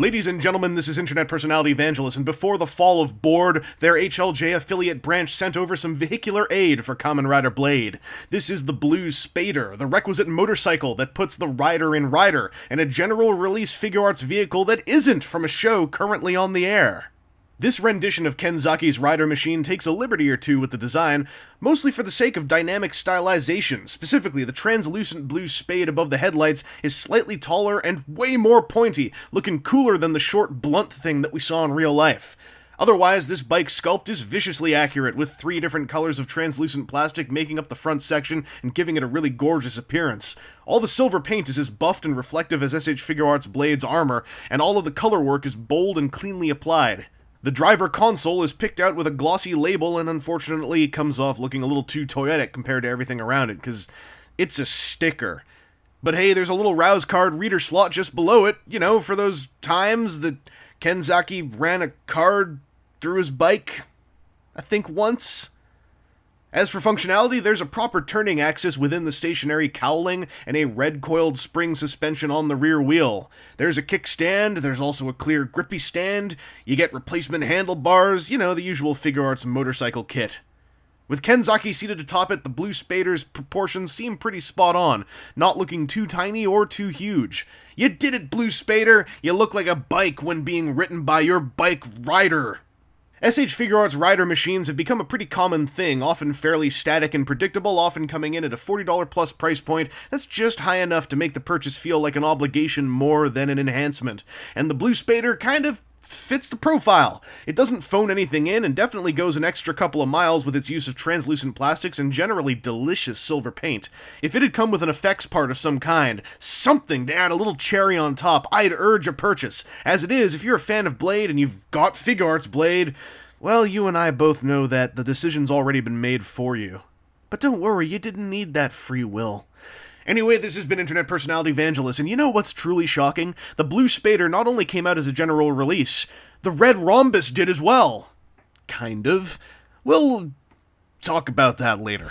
Ladies and gentlemen, this is internet personality Vangelus, and before the fall of Board, their HLJ affiliate branch sent over some vehicular aid for Kamen Rider Blade. This is the Blue Spader, the requisite motorcycle that puts the rider in rider, and a general release Figuarts vehicle that isn't from a show currently on the air. This rendition of Kenzaki's rider machine takes a liberty or two with the design, mostly for the sake of dynamic stylization. Specifically, the translucent blue spade above the headlights is slightly taller and way more pointy, looking cooler than the short, blunt thing that we saw in real life. Otherwise, this bike sculpt is viciously accurate, with 3 different colors of translucent plastic making up the front section and giving it a really gorgeous appearance. All the silver paint is as buffed and reflective as SH Figuarts Blade's armor, and all of the color work is bold and cleanly applied. The driver console is picked out with a glossy label and unfortunately comes off looking a little too toyetic compared to everything around it, because it's a sticker. But hey, there's a little Rouse card reader slot just below it, you know, for those times that Kenzaki ran a card through his bike, I think once. As for functionality, there's a proper turning axis within the stationary cowling and a red-coiled spring suspension on the rear wheel. There's a kickstand, there's also a clear grippy stand, you get replacement handlebars, you know, the usual Figuarts motorcycle kit. With Kenzaki seated atop it, the Blue Spader's proportions seem pretty spot on, not looking too tiny or too huge. You did it, Blue Spader! You look like a bike when being ridden by your bike rider! SH Figuarts rider machines have become a pretty common thing, often fairly static and predictable, often coming in at a $40 plus price point that's just high enough to make the purchase feel like an obligation more than an enhancement. And the Blue Spader kind of fits the profile. It doesn't phone anything in and definitely goes an extra couple of miles with its use of translucent plastics and generally delicious silver paint. If it had come with an effects part of some kind, something to add a little cherry on top, I'd urge a purchase. As it is, if you're a fan of Blade and you've got Figuarts Blade, well, you and I both know that the decision's already been made for you. But don't worry, you didn't need that free will. Anyway, this has been internet personality Vangelus, and you know what's truly shocking? The Blue Spader not only came out as a general release, the Red Rhombus did as well. Kind of. We'll talk about that later.